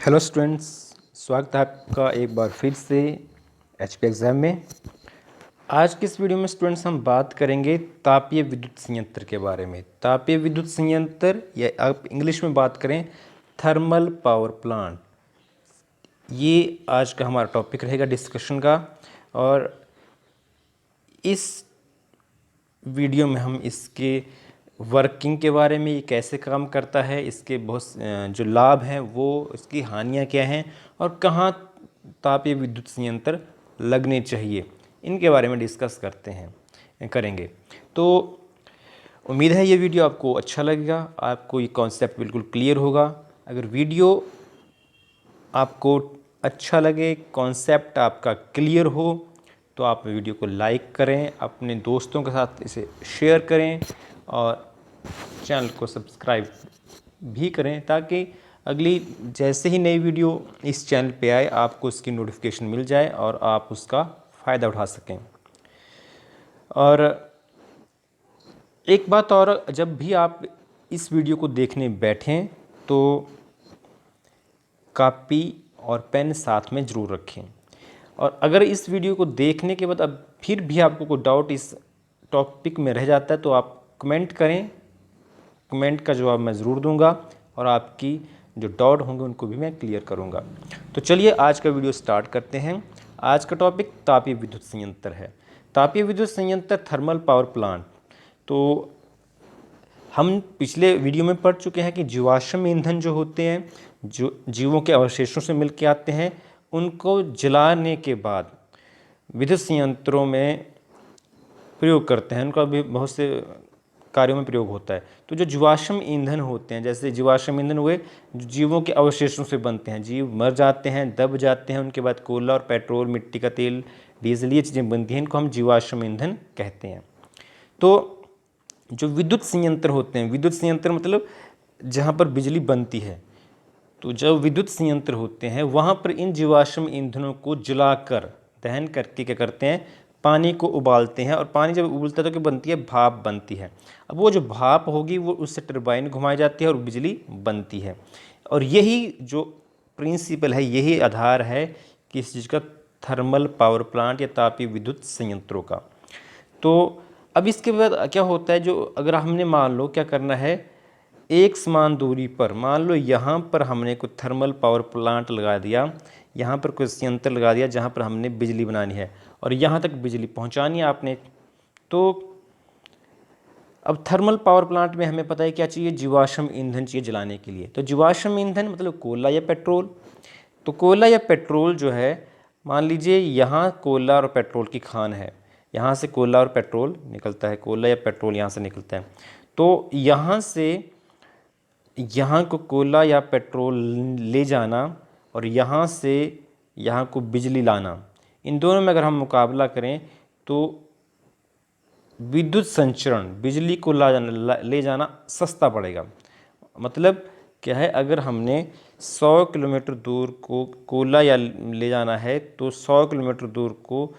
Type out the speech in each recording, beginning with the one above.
Hello students, स्वागत है आपका एक बार फिर से एचपी एग्ज़ाम में। आज की इस वीडियो में स्टूडेंट्स हम बात करेंगे तापीय विद्युत संयंत्र के बारे में। तापीय विद्युत संयंत्र या आप इंग्लिश में बात करें थर्मल पावर प्लांट, ये आज का हमारा टॉपिक रहेगा डिस्कशन का। और इस वीडियो में हम इसके वर्किंग के बारे में, ये कैसे काम करता है, इसके बहुत जो लाभ हैं वो, इसकी हानियां क्या हैं और कहाँ तापीय विद्युत संयंत्र लगने चाहिए, इनके बारे में डिस्कस करेंगे। तो उम्मीद है ये वीडियो आपको अच्छा लगेगा, आपको ये कॉन्सेप्ट बिल्कुल क्लियर होगा। अगर वीडियो आपको अच्छा लगे, कॉन्सेप्ट आपका क्लियर हो, तो आप वीडियो को लाइक करें, अपने दोस्तों के साथ इसे शेयर करें और चैनल को सब्सक्राइब भी करें, ताकि अगली जैसे ही नई वीडियो इस चैनल पे आए आपको उसकी नोटिफिकेशन मिल जाए और आप उसका फ़ायदा उठा सकें। और एक बात और, जब भी आप इस वीडियो को देखने बैठें तो कॉपी और पेन साथ में ज़रूर रखें। और अगर इस वीडियो को देखने के बाद अब फिर भी आपको कोई डाउट इस टॉपिक में रह जाता है तो आप कमेंट करें, कमेंट का जवाब मैं ज़रूर दूंगा और आपकी जो डाउट होंगे उनको भी मैं क्लियर करूंगा। तो चलिए आज का वीडियो स्टार्ट करते हैं। आज का टॉपिक तापीय विद्युत संयंत्र है। तापीय विद्युत संयंत्र थर्मल पावर प्लांट। तो हम पिछले वीडियो में पढ़ चुके हैं कि जीवाश्म ईंधन जो होते हैं, जो जीवों के अवशेषों से मिल के आते हैं, उनको जलाने के बाद विद्युत संयंत्रों में प्रयोग करते हैं। उनका भी बहुत से कार्यों में प्रयोग होता है। तो जो जीवाश्म ईंधन होते हैं, जैसे जीवाश्म ईंधन हुए जो जीवों के अवशेषों से बनते हैं, जीव मर जाते हैं, दब जाते हैं, उनके बाद कोयला और पेट्रोल, मिट्टी का तेल, डीजल, ये चीज़ें बनती हैं, इनको हम जीवाश्म ईंधन कहते हैं। तो जो विद्युत संयंत्र होते हैं, विद्युत संयंत्र मतलब जहाँ पर बिजली बनती है, तो जब विद्युत संयंत्र होते हैं वहाँ पर इन जीवाश्म ईंधनों को जलाकर, दहन करके क्या करते हैं, पानी को उबालते हैं। और पानी जब उबलता है तो क्या बनती है, भाप बनती है। अब वो जो भाप होगी वो उससे टरबाइन घुमाई जाती है और बिजली बनती है। और यही जो प्रिंसिपल है, यही आधार है किस चीज़ का, थर्मल पावर प्लांट या तापीय विद्युत संयंत्रों का। तो अब इसके बाद क्या होता है, जो अगर हमने मान लो क्या करना है, एक समान दूरी पर, मान लो यहाँ पर हमने कोई थर्मल पावर प्लांट लगा दिया, यहाँ पर कोई संयंत्र लगा दिया जहाँ पर हमने बिजली बनानी है और यहाँ तक बिजली पहुँचानी है आपने। तो अब थर्मल पावर प्लांट में हमें पता है क्या चाहिए, जीवाश्म ईंधन चाहिए जलाने के लिए। तो जीवाश्म ईंधन मतलब कोयला या पेट्रोल। तो कोयला या पेट्रोल जो है, मान लीजिए यहाँ कोयला और पेट्रोल की खान है, यहाँ से कोयला और पेट्रोल निकलता है, कोयला या पेट्रोल यहाँ से निकलता है। तो यहाँ से यहाँ को कोयला या पेट्रोल ले जाना और यहाँ से यहाँ को बिजली लाना, इन दोनों में अगर हम मुकाबला करें तो विद्युत संचरण, बिजली को ले जाना सस्ता पड़ेगा। मतलब क्या है, अगर हमने 100 किलोमीटर दूर को कोयला या ले जाना है तो 100 किलोमीटर दूर को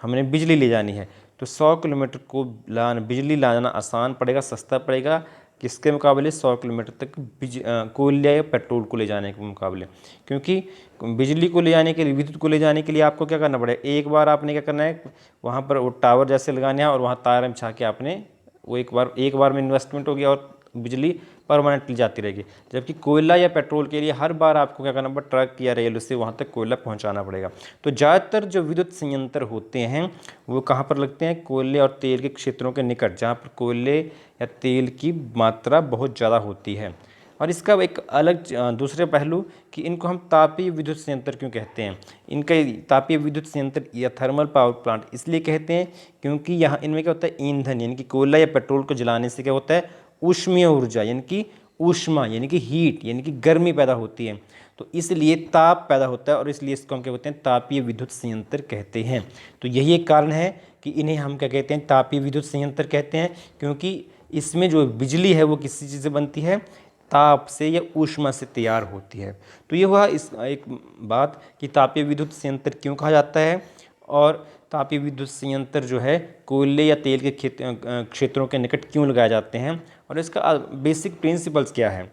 हमने बिजली ले जानी है, तो 100 किलोमीटर को बिजली लाना आसान पड़ेगा, सस्ता पड़ेगा। किसके मुकाबले, 100 किलोमीटर तक कोयला या पेट्रोल को ले जाने के मुकाबले। क्योंकि बिजली को ले जाने के लिए, विद्युत को ले जाने के लिए आपको क्या करना पड़ेगा, एक बार आपने क्या करना है, वहाँ पर वो टावर जैसे लगाने हैं और वहाँ तार बिछा के आपने वो एक बार में इन्वेस्टमेंट हो गया और बिजली परमानेंटली जाती रहेगी। जबकि कोयला या पेट्रोल के लिए हर बार आपको क्या करना पड़ेगा, ट्रक या रेल से वहाँ तक कोयला पहुँचाना पड़ेगा। तो ज़्यादातर जो विद्युत संयंत्र होते हैं वो कहाँ पर लगते हैं, कोयले और तेल के क्षेत्रों के निकट, जहाँ पर कोयले या तेल की मात्रा बहुत ज़्यादा होती है। और इसका एक अलग दूसरे पहलू कि इनको हम तापीय विद्युत संयंत्र क्यों कहते हैं। इनका तापीय विद्युत संयंत्र या थर्मल पावर प्लांट इसलिए कहते हैं क्योंकि यहाँ इनमें क्या होता है, ईंधन यानी कि कोयला या पेट्रोल को जलाने से क्या होता है, ऊष्मीय ऊर्जा यानी कि ऊष्मा यानी कि हीट यानी कि गर्मी पैदा होती है। तो इसलिए ताप पैदा होता है और इसलिए इसको हम क्या कहते हैं, तापीय विद्युत संयंत्र कहते हैं। तो यही एक कारण है कि इन्हें हम क्या कहते हैं, तापीय विद्युत संयंत्र कहते हैं, क्योंकि इसमें जो बिजली है वो किसी चीज़ से बनती है, ताप से या ऊष्मा से तैयार होती है। तो ये हुआ इस एक बात कि तापीय विद्युत संयंत्र क्यों कहा जाता है और तापीय विद्युत संयंत्र जो है कोयले या तेल के क्षेत्रों के निकट क्यों लगाए जाते हैं और इसका बेसिक प्रिंसिपल्स क्या है।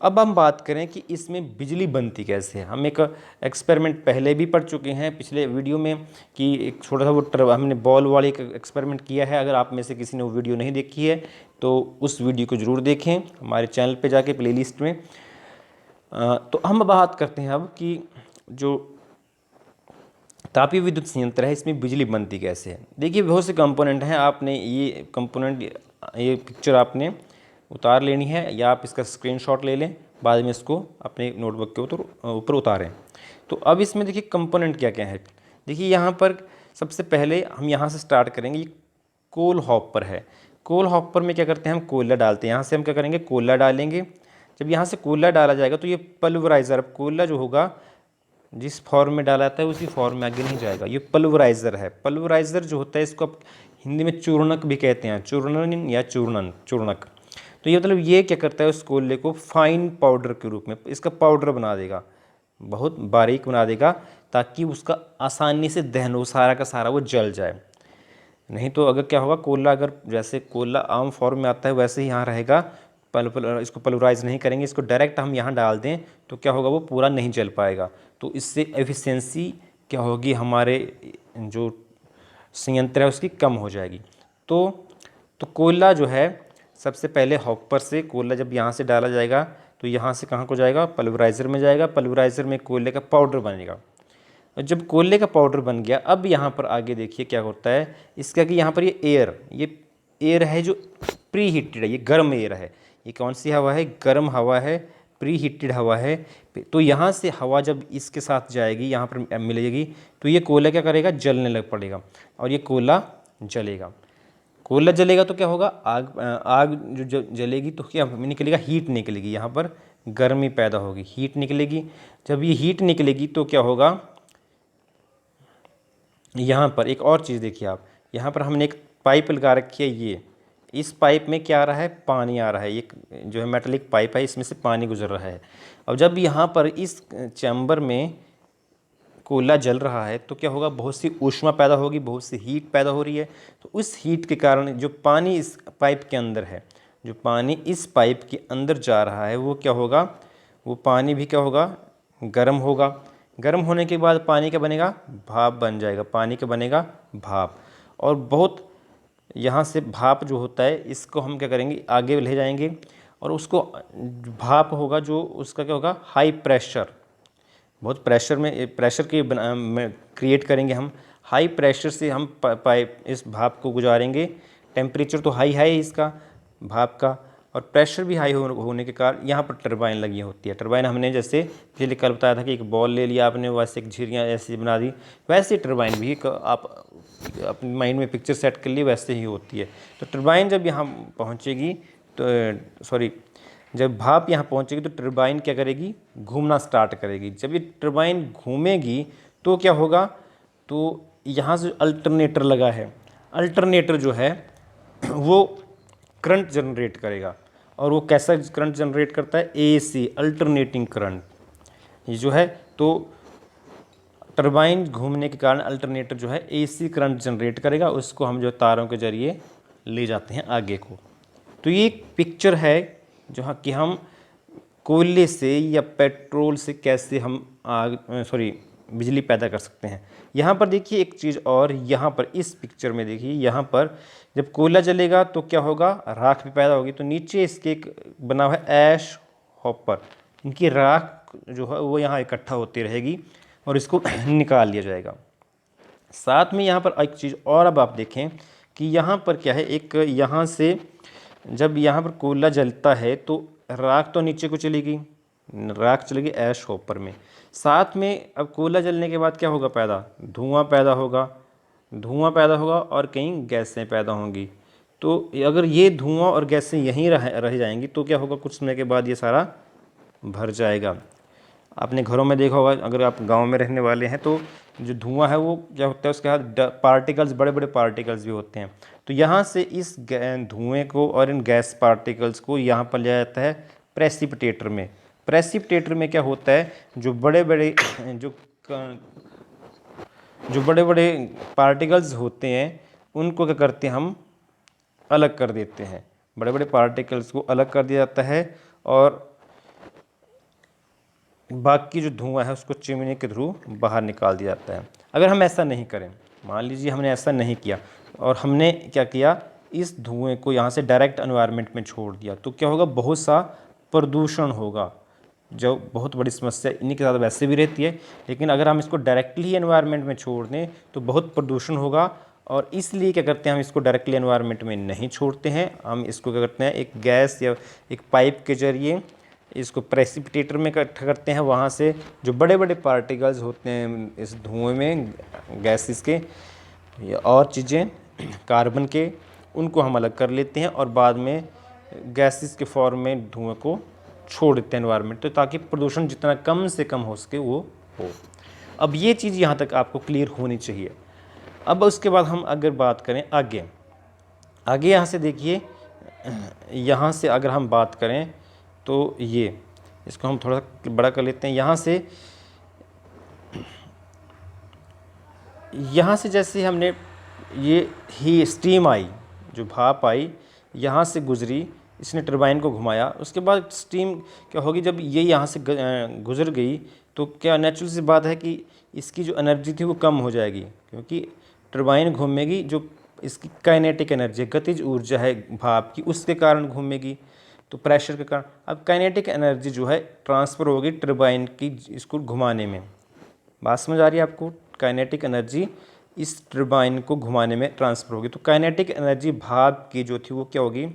अब हम बात करें कि इसमें बिजली बनती कैसे है। हम एक एक्सपेरिमेंट पहले भी पढ़ चुके हैं पिछले वीडियो में कि एक छोटा सा वो हमने बॉल वाली एक एक्सपेरिमेंट किया है। अगर आप में से किसी ने वो वीडियो नहीं देखी है तो उस वीडियो को ज़रूर देखें हमारे चैनल पे जाके प्लेलिस्ट में। तो हम बात करते हैं अब कि जो तापीय विद्युत संयंत्र है इसमें बिजली बनती कैसे है। देखिए बहुत से कंपोनेंट हैं, आपने ये कंपोनेंट ये पिक्चर आपने उतार लेनी है या आप इसका स्क्रीनशॉट ले लें, बाद में इसको अपने नोटबुक के ऊपर उतारें। तो अब इसमें देखिए कंपोनेंट क्या क्या है। देखिए यहाँ पर सबसे पहले हम यहाँ से स्टार्ट करेंगे। ये कोल हॉपर है। कोल हॉपर में क्या करते हैं, हम कोयला डालते हैं। यहाँ से हम क्या करेंगे, कोयला डालेंगे। जब यहाँ से कोयला डाला जाएगा तो ये पल्वराइज़र, अब कोयला जो होगा जिस फॉर्म में डाला जाता है उसी फॉर्म में आगे नहीं जाएगा। ये पल्वराइज़र है। पल्वराइज़र जो होता है इसको आप हिंदी में चूर्णक भी कहते हैं, चूर्णन या चूर्णक। तो ये मतलब ये क्या करता है, उस कोयले को फाइन पाउडर के रूप में इसका पाउडर बना देगा, बहुत बारीक बना देगा, ताकि उसका आसानी से दहन हो, सारा का सारा वो जल जाए। नहीं तो अगर क्या होगा, कोयला अगर जैसे कोयला आम फॉर्म में आता है वैसे ही यहाँ रहेगा, इसको पल्वराइज नहीं करेंगे, इसको डायरेक्ट हम यहाँ डाल दें तो क्या होगा, वो पूरा नहीं जल पाएगा। तो इससे एफिशिएंसी क्या होगी, हमारे जो संयंत्र है उसकी कम हो जाएगी। तो कोयला जो है सबसे पहले हॉपर से कोयला जब यहाँ से डाला जाएगा तो यहाँ से कहाँ को जाएगा, पल्वराइज़र में जाएगा। पल्वराइज़र में कोयले का पाउडर बनेगा। और जब कोयले का पाउडर बन गया, अब यहाँ पर आगे देखिए क्या होता है इसका, कि यहाँ पर ये एयर है जो प्री हीटेड है, ये गर्म एयर है। ये कौन सी हवा है, गर्म हवा है, प्री हीटेड हवा है। तो यहाँ से हवा जब इसके साथ जाएगी, यहाँ पर मिलेगी, तो ये कोयला क्या करेगा, जलने लग पड़ेगा और ये कोयला जलेगा। कोयला जलेगा तो क्या होगा, आग जो जलेगी तो क्या निकलेगा, हीट निकलेगी। यहाँ पर गर्मी पैदा होगी, हीट निकलेगी। जब ये हीट निकलेगी तो क्या होगा, यहाँ पर एक और चीज़ देखिए आप, यहाँ पर हमने एक पाइप लगा रखी है। ये इस पाइप में क्या आ रहा है, पानी आ रहा है। ये जो है मेटेलिक पाइप है, इसमें से पानी गुजर रहा है। अब जब यहाँ पर इस चैम्बर में कोयला जल रहा है तो क्या होगा, बहुत सी ऊष्मा पैदा होगी, बहुत सी हीट पैदा हो रही है। तो उस हीट के कारण जो पानी इस पाइप के अंदर है, जो पानी इस पाइप के अंदर जा रहा है, वो क्या होगा, वो पानी भी क्या होगा, गर्म होगा। गर्म होने के बाद पानी क्या बनेगा, भाप बन जाएगा। पानी क्या बनेगा, भाप। और बहुत यहाँ से भाप जो होता है इसको हम क्या करेंगे, आगे ले जाएंगे और उसको भाप होगा जो उसका क्या होगा, हाई प्रेशर, बहुत प्रेशर के क्रिएट करेंगे हम। हाई प्रेशर से हम पाइप इस भाप को गुजारेंगे। टेम्परेचर तो हाई है इसका भाप का, और प्रेशर भी हाई होने के कारण यहाँ पर टरबाइन लगी होती है। टरबाइन हमने जैसे पिछले कल बताया था कि एक बॉल ले लिया आपने, वैसे एक झिरियाँ ऐसी बना दी, वैसे टरबाइन भी आप अपने माइंड में पिक्चर सेट कर लिए, वैसे ही होती है। तो टरबाइन जब यहाँ पहुँचेगी तो जब भाप यहाँ पहुँचेगी तो टरबाइन क्या करेगी, घूमना स्टार्ट करेगी। जब ये टरबाइन घूमेगी तो क्या होगा, तो यहाँ से अल्टरनेटर लगा है, अल्टरनेटर जो है वो करंट जनरेट करेगा। और वो कैसा करंट जनरेट करता है, एसी, अल्टरनेटिंग करंट। ये जो है तो टरबाइन घूमने के कारण अल्टरनेटर जो है एसी करंट जनरेट करेगा, उसको हम जो तारों के जरिए ले जाते हैं आगे को। तो ये एक पिक्चर है जो कि हम कोयले से या पेट्रोल से कैसे हम बिजली पैदा कर सकते हैं। यहाँ पर देखिए एक चीज़ और, यहाँ पर इस पिक्चर में देखिए, यहाँ पर जब कोयला जलेगा तो क्या होगा, राख भी पैदा होगी। तो नीचे इसके एक बना हुआ है ऐश हॉपर, इनकी राख जो है वो यहाँ इकट्ठा होती रहेगी और इसको निकाल लिया जाएगा। साथ में यहाँ पर एक चीज़ और, अब आप देखें कि यहाँ पर क्या है, एक यहाँ से जब यहाँ पर कोयला जलता है तो राख तो नीचे को चलेगी, राख चलेगी ऐश हॉपर में। साथ में अब कोयला जलने के बाद क्या होगा, पैदा धुआं पैदा होगा, धुआं पैदा होगा और कहीं गैसें पैदा होंगी। तो अगर ये धुआं और गैसें यहीं रह जाएंगी तो क्या होगा, कुछ समय के बाद ये सारा भर जाएगा। आपने घरों में देखा होगा, अगर आप गांव में रहने वाले हैं तो जो धुआं है वो क्या होता है, उसके साथ पार्टिकल्स, बड़े बड़े पार्टिकल्स भी होते हैं। तो यहाँ से इस धुएं को और इन गैस पार्टिकल्स को यहाँ पर लिया जाता है प्रेसिपिटेटर में। प्रेसिपिटेटर में क्या होता है, जो बड़े बड़े पार्टिकल्स होते हैं उनको क्या करते हैं, हम अलग कर देते हैं। बड़े बड़े पार्टिकल्स को अलग कर दिया जाता है और बाकी जो धुआं है उसको चिमनी के थ्रू बाहर निकाल दिया जाता है। अगर हम ऐसा नहीं करें, मान लीजिए हमने ऐसा नहीं किया और हमने क्या किया, इस धुएं को यहाँ से डायरेक्ट एनवायरनमेंट में छोड़ दिया, तो क्या होगा, बहुत सा प्रदूषण होगा, जो बहुत बड़ी समस्या इन्हीं के साथ वैसे भी रहती है। लेकिन अगर हम इसको डायरेक्टली एनवायरनमेंट में छोड़ दें तो बहुत प्रदूषण होगा, और इसलिए क्या करते हैं, हम इसको डायरेक्टली एनवायरनमेंट में नहीं छोड़ते हैं। हम इसको क्या करते हैं, एक गैस या एक पाइप के जरिए इसको प्रेसिपिटेटर में इकट्ठा करते हैं। वहाँ से जो बड़े बड़े पार्टिकल्स होते हैं इस धुएं में, गैसेस के या और चीज़ें कार्बन के, उनको हम अलग कर लेते हैं और बाद में गैसेस के फॉर्म में धुएं को छोड़ देते हैं एनवायरनमेंट, तो ताकि प्रदूषण जितना कम से कम हो सके वो हो। अब ये चीज़ यहाँ तक आपको क्लियर होनी चाहिए। अब उसके बाद हम अगर बात करें आगे यहाँ से देखिए, यहाँ से अगर हम बात करें तो ये इसको हम थोड़ा सा बड़ा कर लेते हैं। यहाँ से जैसे हमने ये ही स्टीम आई, जो भाप आई यहाँ से गुजरी, इसने टरबाइन को घुमाया, उसके बाद स्टीम क्या होगी, जब ये यहाँ से गुजर गई तो क्या नेचुरल सी बात है कि इसकी जो एनर्जी थी वो कम हो जाएगी, क्योंकि टरबाइन घूमेगी, जो इसकी काइनेटिक एनर्जी, गतिज ऊर्जा है भाप की, उसके कारण घूमेगी, तो प्रेशर के कारण। अब काइनेटिक एनर्जी जो है ट्रांसफ़र होगी टरबाइन की इसको घुमाने में। बात समझ आ रही है आपको? काइनेटिक एनर्जी इस टरबाइन को घुमाने में ट्रांसफ़र होगी, तो काइनेटिक एनर्जी भाप की जो थी वो क्या होगी,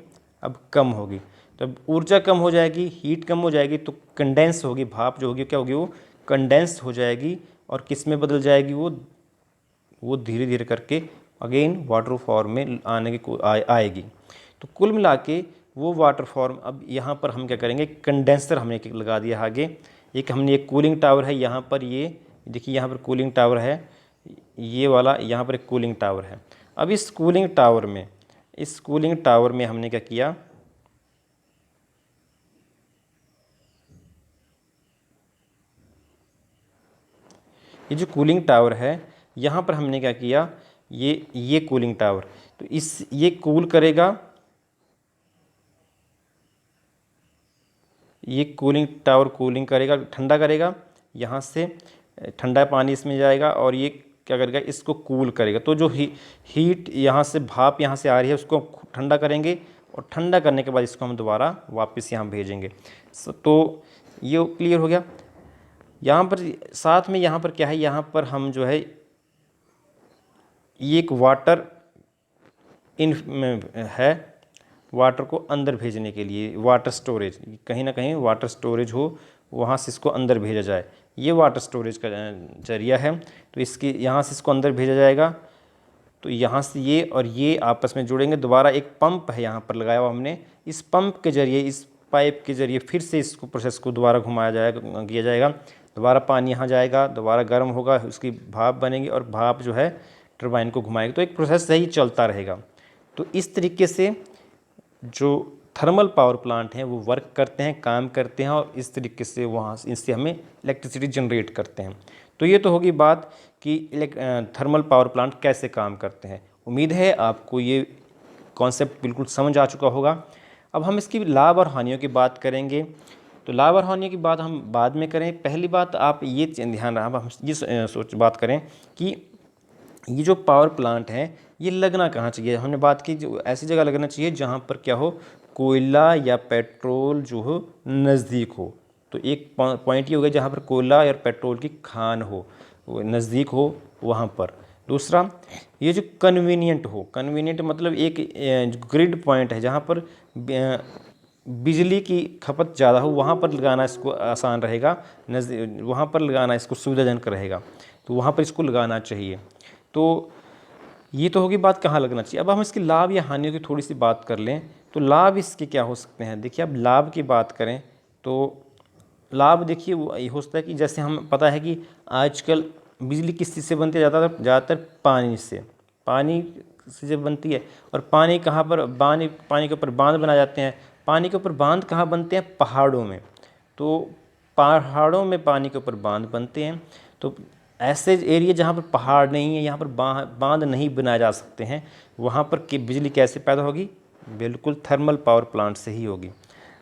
अब कम होगी। तो अब ऊर्जा कम हो जाएगी, हीट कम हो जाएगी, तो कंडेंस होगी, भाप जो होगी क्या होगी, वो कंडेंस हो जाएगी और किस में बदल जाएगी, वो धीरे धीरे करके अगेन वाटर फॉर्म में आने की आएगी। तो कुल मिला के वो वाटर फॉर्म, अब यहाँ पर हम क्या करेंगे, कंडेंसर हमने एक लगा दिया आगे। एक हमने एक कूलिंग टावर है यहाँ पर, ये देखिए यहाँ पर कूलिंग टावर है, ये वाला यहाँ पर एक कूलिंग टावर है। अब इस कूलिंग टावर में हमने क्या किया, ये जो कूलिंग टावर है यहाँ पर हमने क्या किया, ये कूलिंग टावर, तो ये कूल करेगा, ये कूलिंग टावर कूलिंग करेगा, ठंडा करेगा, यहाँ से ठंडा पानी इसमें जाएगा और ये क्या करेगा, इसको कूल करेगा। तो जो हीट यहाँ से, भाप यहाँ से आ रही है, उसको ठंडा करेंगे और ठंडा करने के बाद इसको हम दोबारा वापस यहाँ भेजेंगे। तो ये क्लियर हो गया। यहाँ पर साथ में यहाँ पर क्या है, यहाँ पर हम जो है ये एक वाटर इन है, वाटर को अंदर भेजने के लिए, वाटर स्टोरेज, कहीं ना कहीं वाटर स्टोरेज हो, वहाँ से इसको अंदर भेजा जाए, ये वाटर स्टोरेज का जरिया है। तो इसके यहाँ से इसको अंदर भेजा जाएगा, तो यहाँ से ये और ये आपस में जुड़ेंगे। दोबारा एक पंप है यहाँ पर लगाया हुआ हमने, इस पंप के जरिए, इस पाइप के जरिए फिर से इसको प्रोसेस को दोबारा घुमाया किया जाएगा। दोबारा पानी यहाँ जाएगा, दोबारा गर्म होगा, उसकी भाप बनेगी और भाप जो है टरबाइन को घुमाएगी। तो एक प्रोसेस सही चलता रहेगा। तो इस तरीके से जो थर्मल पावर प्लांट हैं वो वर्क करते हैं, काम करते हैं, और इस तरीके से वहाँ इससे हमें इलेक्ट्रिसिटी जनरेट करते हैं। तो ये तो होगी बात कि थर्मल पावर प्लांट कैसे काम करते हैं। उम्मीद है आपको ये कॉन्सेप्ट बिल्कुल समझ आ चुका होगा। अब हम इसकी लाभ और हानियों की बात करेंगे। तो लाभ और हानियों की बात हम बाद में करें। पहली बात आप ये ध्यान रहा, हम ये बात करें कि ये जो पावर प्लांट है ये लगना कहाँ चाहिए। हमने बात की जो ऐसी जगह लगना चाहिए जहाँ पर क्या हो, कोयला या पेट्रोल जो हो नज़दीक हो। तो एक पॉइंट ये हो गया जहाँ पर कोयला या पेट्रोल की खान हो, वो नज़दीक हो वहाँ पर। दूसरा, ये जो कन्वीनियंट हो, कन्वीनियंट मतलब एक ग्रिड पॉइंट है जहाँ पर बिजली की खपत ज़्यादा हो, वहाँ पर लगाना इसको आसान रहेगा, वहाँ पर लगाना इसको सुविधाजनक रहेगा, तो वहाँ पर इसको लगाना चाहिए। तो ये तो होगी बात कहाँ लगना चाहिए। अब हम इसके लाभ या हानियों की थोड़ी सी बात कर लें। तो लाभ इसके क्या हो सकते हैं। देखिए, अब लाभ की बात करें तो लाभ देखिए वो ये हो सकता है कि जैसे हम पता है कि आजकल बिजली किस चीज़ से बनती है, ज़्यादातर पानी से जब बनती है। और पानी कहाँ पर, पानी के ऊपर बांध बनाए जाते हैं। पानी के ऊपर बांध कहाँ बनते हैं, पहाड़ों में। तो पहाड़ों में पानी के ऊपर बांध बनते हैं। तो ऐसे एरिया जहाँ पर पहाड़ नहीं है, यहाँ पर बांध नहीं बनाए जा सकते हैं, वहाँ पर बिजली कैसे पैदा होगी, बिल्कुल थर्मल पावर प्लांट से ही होगी।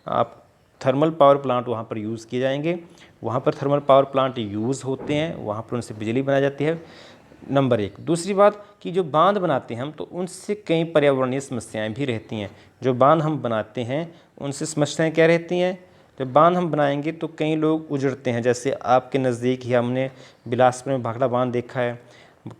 आप थर्मल पावर प्लांट वहाँ पर यूज़ किए जाएंगे, वहाँ पर थर्मल पावर प्लांट यूज़ होते हैं, वहाँ पर उनसे बिजली बनाई जाती है, नंबर 1। दूसरी बात कि जो बांध बनाते हैं हम, तो उनसे कई पर्यावरणीय समस्याएं भी रहती हैं। जो बांध हम बनाते हैं उनसे समस्याएं क्या रहती हैं? जब बांध हम बनाएंगे तो कई लोग उजड़ते हैं, जैसे आपके नज़दीक ही हमने बिलासपुर में भाखड़ा बांध देखा है,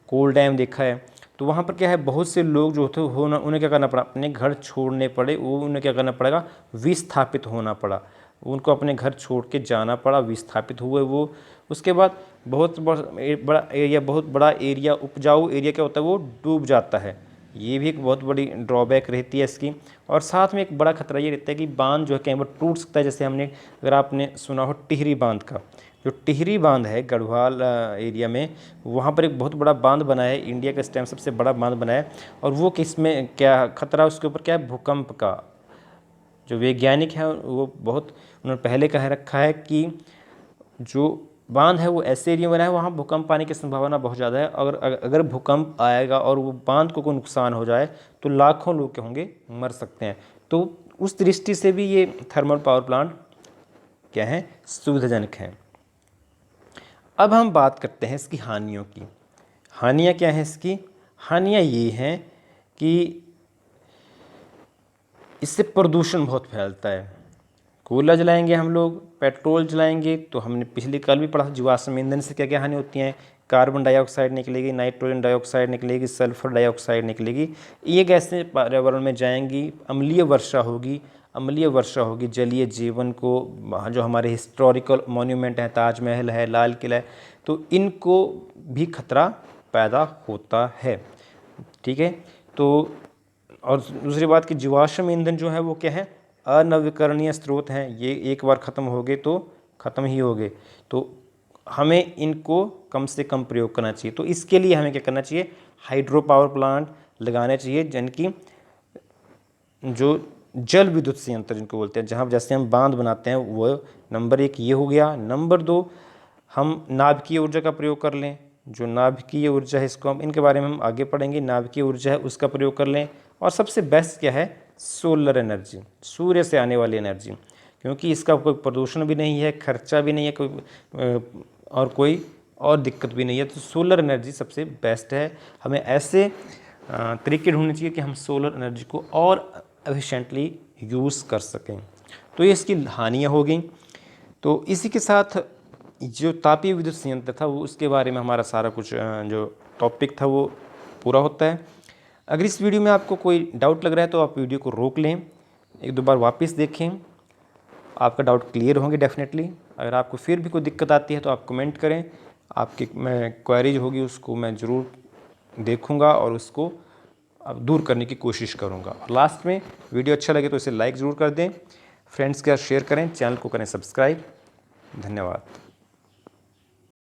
कोल डैम देखा है। तो वहाँ पर क्या है, बहुत से लोग जो थे उन्हें क्या करना पड़ा, अपने घर छोड़ने पड़े, वो उन्हें क्या करना पड़ेगा, विस्थापित होना पड़ा, उनको अपने घर छोड़ के जाना पड़ा, विस्थापित हुए वो। उसके बाद बहुत बड़ा एरिया, उपजाऊ एरिया क्या होता है, वो डूब जाता है। ये भी एक बहुत बड़ी ड्रॉबैक रहती है इसकी। और साथ में एक बड़ा खतरा ये रहता है कि बांध जो है कहीं बार टूट सकता है। जैसे अगर आपने सुना हो टिहरी बांध का, जो टिहरी बांध है गढ़वाल एरिया में, वहाँ पर एक बहुत बड़ा बांध बना है, इंडिया का इस टाइम सबसे बड़ा बांध बना है। और वो किसमें क्या खतरा, उसके ऊपर क्या है, भूकंप का। जो वैज्ञानिक हैं वो बहुत, उन्होंने पहले कह रखा है कि जो बांध है वो ऐसे एरिया में बना है वहाँ भूकंप आने की संभावना बहुत ज़्यादा है। अगर भूकंप आएगा और वो बांध को कोई नुकसान हो जाए तो लाखों लोग क्या होंगे, मर सकते हैं। तो उस दृष्टि से भी ये थर्मल पावर प्लांट क्या है, सुविधाजनक है। अब हम बात करते हैं इसकी हानियों की। हानियाँ क्या हैं इसकी? हानियाँ ये हैं कि इससे प्रदूषण बहुत फैलता है। कोयला जलाएंगे हम लोग, पेट्रोल जलाएंगे, तो हमने पिछले कल भी पढ़ा जीवाश्म ईंधन से क्या क्या हानि होती हैं। कार्बन डाइऑक्साइड निकलेगी, नाइट्रोजन डाइऑक्साइड निकलेगी, सल्फर डाइऑक्साइड निकलेगी। ये गैसें पर्यावरण में जाएंगी, अम्लीय वर्षा होगी, जलीय जीवन को, जो हमारे हिस्टोरिकल मॉन्यूमेंट हैं, ताजमहल है, लाल किला है, तो इनको भी खतरा पैदा होता है। ठीक है। तो और दूसरी बात कि जीवाश्म ईंधन जो है वो क्या है, अनवीकरणीय स्रोत हैं। ये एक बार ख़त्म हो गए तो ख़त्म ही हो गए, तो हमें इनको कम से कम प्रयोग करना चाहिए। तो इसके लिए हमें क्या करना चाहिए, हाइड्रो पावर प्लांट लगाने चाहिए, जिनकी जो जल विद्युत संयंत्र जिनको बोलते हैं, जहाँ जैसे हम बांध बनाते हैं, वो नंबर 1 ये हो गया। नंबर 2, हम नाभिकीय ऊर्जा का प्रयोग कर लें। जो नाभिकीय ऊर्जा है इसको हम, इनके बारे में हम आगे पढ़ेंगे। नाभिकीय ऊर्जा है उसका प्रयोग कर लें। और सबसे बेस्ट क्या है, सोलर एनर्जी, सूर्य से आने वाली एनर्जी, क्योंकि इसका कोई प्रदूषण भी नहीं है, खर्चा भी नहीं है कोई और दिक्कत भी नहीं है। तो सोलर एनर्जी सबसे बेस्ट है। हमें ऐसे तरीके ढूंढने चाहिए कि हम सोलर एनर्जी को और एफिशिएंटली यूज़ कर सकें। तो ये इसकी हानियाँ हो गई। तो इसी के साथ जो तापीय विद्युत संयंत्र था वो, उसके बारे में हमारा सारा कुछ जो टॉपिक था वो पूरा होता है। अगर इस वीडियो में आपको कोई डाउट लग रहा है तो आप वीडियो को रोक लें, 1-2 बार वापस देखें, आपका डाउट क्लियर होंगे डेफिनेटली। अगर आपको फिर भी कोई दिक्कत आती है तो आप कमेंट करें, आपकी मैं क्वेरीज होगी उसको मैं ज़रूर देखूंगा और उसको अब दूर करने की कोशिश करूंगा। और लास्ट में, वीडियो अच्छा लगे तो इसे लाइक ज़रूर कर दें, फ्रेंड्स के साथ शेयर करें, चैनल को करें सब्सक्राइब। धन्यवाद।